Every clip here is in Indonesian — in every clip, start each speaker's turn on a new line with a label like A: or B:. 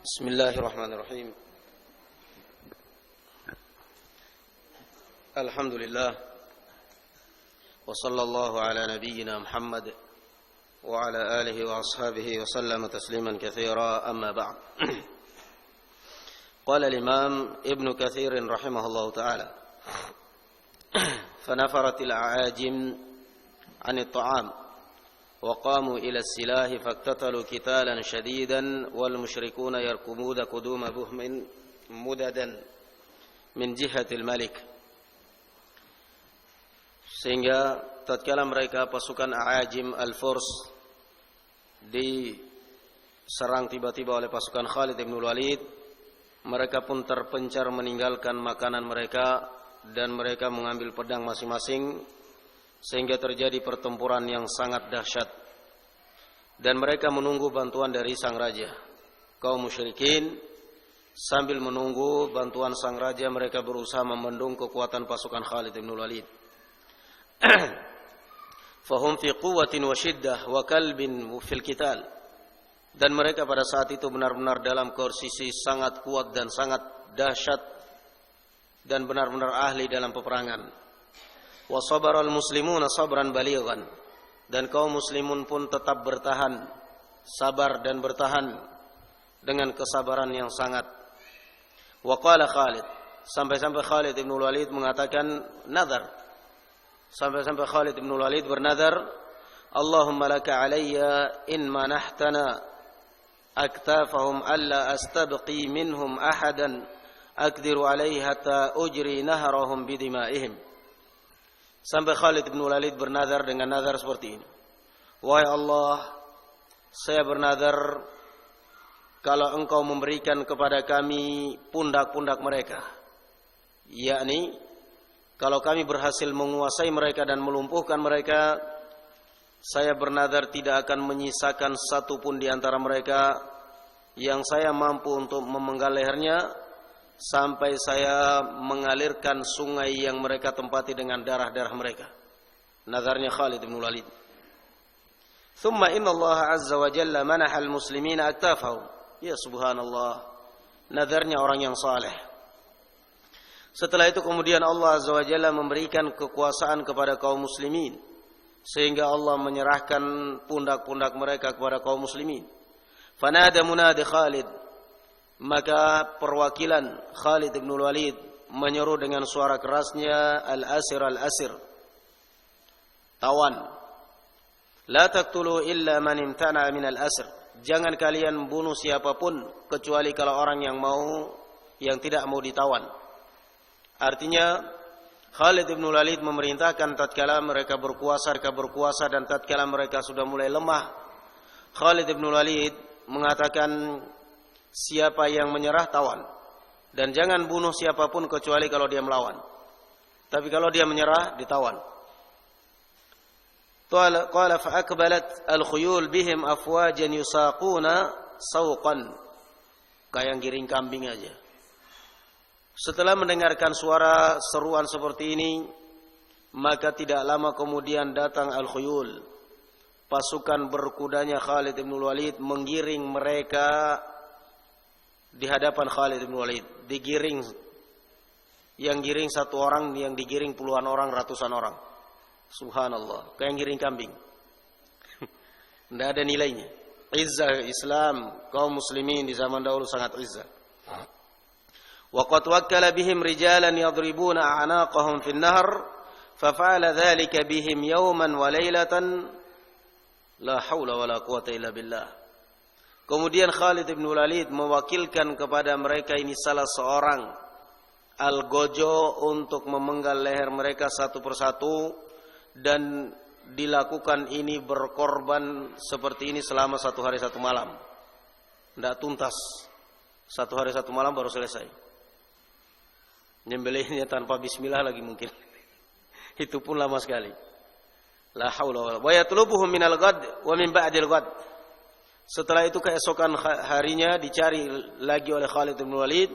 A: Bismillahirrahmanirrahim. Alhamdulillah. Wa sallallahu ala nabiyyina Muhammad wa ala alihi wa ashabihi wa sallama tasliman katsira, amma ba'd. Qala al-Imam Ibn Katsir rahimahullahu ta'ala, فنفرت الأعاجم عن الطعام وقاموا إلى السلاح فاقتتلوا قتالا شديدا والمشركون يركمون قدوم بهم مددا من جهة الملك. Sehingga tatkala mereka pasukan A'ajim Al-Furs diserang tiba-tiba oleh pasukan Khalid bin Walid, mereka pun terpencar meninggalkan makanan mereka dan mereka mengambil pedang masing-masing, sehingga terjadi pertempuran yang sangat dahsyat. Dan mereka menunggu bantuan dari sang raja. Kaum musyrikin sambil menunggu bantuan sang raja, mereka berusaha membendung kekuatan pasukan Khalid bin Walid. Fahum fi quwwatin wa shiddah wa kalbin fil qital. Dan mereka pada saat itu benar-benar dalam posisi sangat kuat dan sangat dahsyat dan benar-benar ahli dalam peperangan. Wa sabaral muslimuna sabran balighan, dan kaum muslimun pun tetap bertahan, sabar dan bertahan dengan kesabaran yang sangat. Wa qala Khalid, sampai-sampai Khalid bin Walid mengatakan nazar, sampai-sampai Khalid bin Walid bernazar, Allahumma laka alayya in manahtana aktafahum alla astabqi minhum ahadan aqdiru alayhi hatta ujri nahrahum bidima'ihim. Sampai Khalid bin Walid bernazar dengan nazar seperti ini, wahai Allah, saya bernazar kalau engkau memberikan kepada kami pundak-pundak mereka, yakni kalau kami berhasil menguasai mereka dan melumpuhkan mereka, saya bernazar tidak akan menyisakan satu pun di antara mereka yang saya mampu untuk memenggal lehernya sampai saya mengalirkan sungai yang mereka tempati dengan darah-darah mereka. Nazarnya Khalid bin Walid. Thumma inna Allah azza wa jalla manaha al-muslimina aktafahum. Ya subhanallah, nazarnya orang yang saleh. Setelah itu kemudian Allah azza wa jalla memberikan kekuasaan kepada kaum muslimin, sehingga Allah menyerahkan pundak-pundak mereka kepada kaum muslimin. Fanada munadi Khalid, maka perwakilan Khalid bin Walid menyeru dengan suara kerasnya, al-asir al-asir, tawan. La taqtulu illa man imtana min al-asr, jangan kalian bunuh siapapun kecuali kalau orang yang tidak mau ditawan. Artinya Khalid bin Walid memerintahkan tatkala mereka berkuasa dan tatkala mereka sudah mulai lemah, Khalid bin Walid mengatakan, siapa yang menyerah tawan, dan jangan bunuh siapapun kecuali kalau dia melawan. Tapi kalau dia menyerah ditawan. Qala fa aqbalat al-khuyul bihim afwajan yusaquna sawqan, kayak giring kambing aja. Setelah mendengarkan suara seruan seperti ini, maka tidak lama kemudian datang al-khuyul, pasukan berkudanya Khalid bin Walid, menggiring mereka di hadapan Khalid bin Walid. Digiring, yang giring satu orang, yang digiring puluhan orang, ratusan orang. Subhanallah, kayak giring kambing. Tidak ada nilainya. Izzah Islam, kaum muslimin di zaman dahulu sangat izzah. Wa qad wakkala bihim rijalan yadribuna a'naqahum fin nahr, fa fa'ala dhalika bihim yawman wa laylatan, la haula wa la quwwata illa billah. Kemudian Khalid bin Walid mewakilkan kepada mereka ini salah seorang al-gojo untuk memenggal leher mereka satu persatu, dan dilakukan ini berkorban seperti ini selama 1 hari 1 malam. Tidak tuntas, 1 hari 1 malam baru selesai. Nyembelihnya tanpa bismillah lagi mungkin. Itu pun lama sekali. La haula wa yatlubuhum minal ghad wa min ba'dil ghad. Setelah itu keesokan harinya dicari lagi oleh Khalid bin Walid,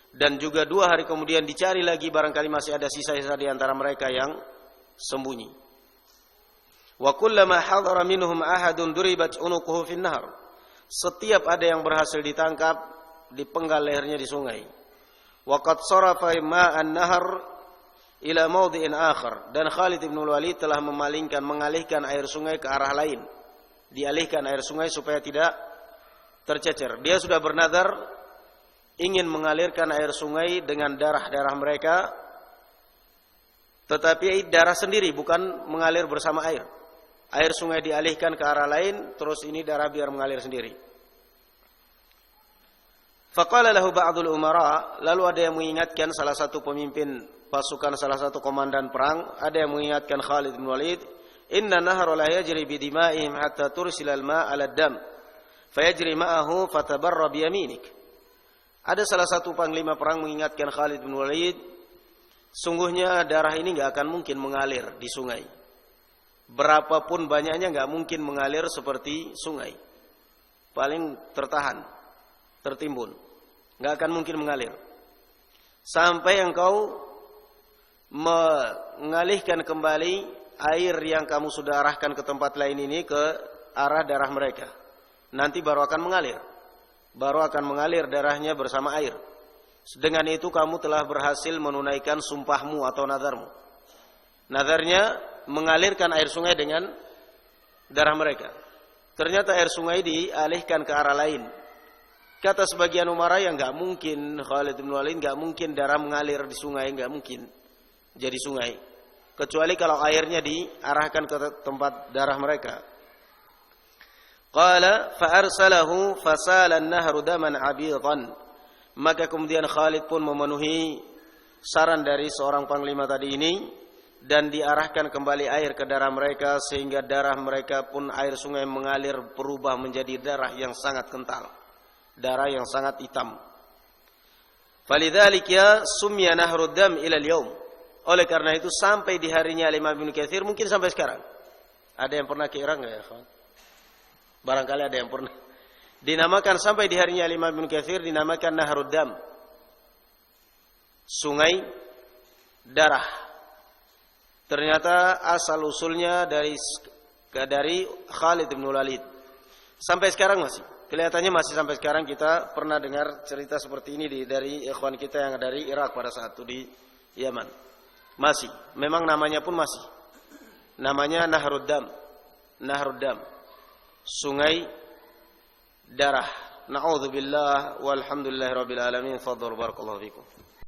A: dan juga 2 hari kemudian dicari lagi, barangkali masih ada sisa-sisa di antara mereka yang sembunyi. Wa kullama hadara minhum ahadun duribat unuquhu fin nahr. setiap ada yang berhasil ditangkap, dipenggal lehernya di sungai. Wa qad sarafa ma'an nahar ila mawdi'in akhar, dan Khalid bin Walid telah mengalihkan air sungai ke arah lain. Dialihkan air sungai supaya tidak tercecer. Dia sudah bernadar ingin mengalirkan air sungai dengan darah-darah mereka, tetapi darah sendiri, bukan mengalir bersama air. Air sungai dialihkan ke arah lain, terus ini darah biar mengalir sendiri. Faqala lahu ba'dul umara, lalu ada yang mengingatkan salah satu pemimpin pasukan, salah satu komandan perang, ada yang mengingatkan Khalid bin Walid, inna nahra la yajri bi dima'ihim hatta tursila al-ma' 'ala ad-dam, fayajri ma'ahu fatabarra bi yaminik. Ada salah satu panglima perang mengingatkan Khalid bin Walid, sungguhnya darah ini enggak akan mungkin mengalir di sungai. Berapapun banyaknya enggak mungkin mengalir seperti sungai. Paling tertahan, tertimbun. Enggak akan mungkin mengalir. Sampai engkau mengalihkan kembali air yang kamu sudah arahkan ke tempat lain ini ke arah darah mereka. Nanti baru akan mengalir. Baru akan mengalir darahnya bersama air. Dengan itu kamu telah berhasil menunaikan sumpahmu atau nadarmu. Nadarnya mengalirkan air sungai dengan darah mereka. Ternyata air sungai dialihkan ke arah lain. Kata sebagian umara, yang enggak mungkin Khalid bin Walid, enggak mungkin darah mengalir di sungai, enggak mungkin jadi sungai, kecuali kalau airnya diarahkan ke tempat darah mereka. Qala fa arsalahu fasala an-nahru daman 'abidan. Maka kemudian Khalid pun memenuhi saran dari seorang panglima tadi ini dan diarahkan kembali air ke darah mereka, sehingga darah mereka pun air sungai mengalir berubah menjadi darah yang sangat kental, darah yang sangat hitam. Falidzalika summiya nahrud dam ila al-yaum. Oleh karena itu sampai di harinya Imam Ibnu Katsir, mungkin sampai sekarang. Ada yang pernah ke Irak enggak ya, kawan? Barangkali ada yang pernah. Dinamakan sampai di harinya Imam Ibnu Katsir dinamakan Nahrud Dam. Sungai darah. Ternyata asal usulnya dari Khalid bin Walid. Sampai sekarang masih. Kelihatannya masih sampai sekarang kita pernah dengar cerita seperti ini dari ikhwan kita yang dari Irak pada saat itu di Yaman. Masih, memang namanya pun masih. Namanya Nahrud Dam. Nahrud Dam. Sungai darah. Na'udzubillah walhamdulillahirabbil alamin. Fadhal barakallahu fikum.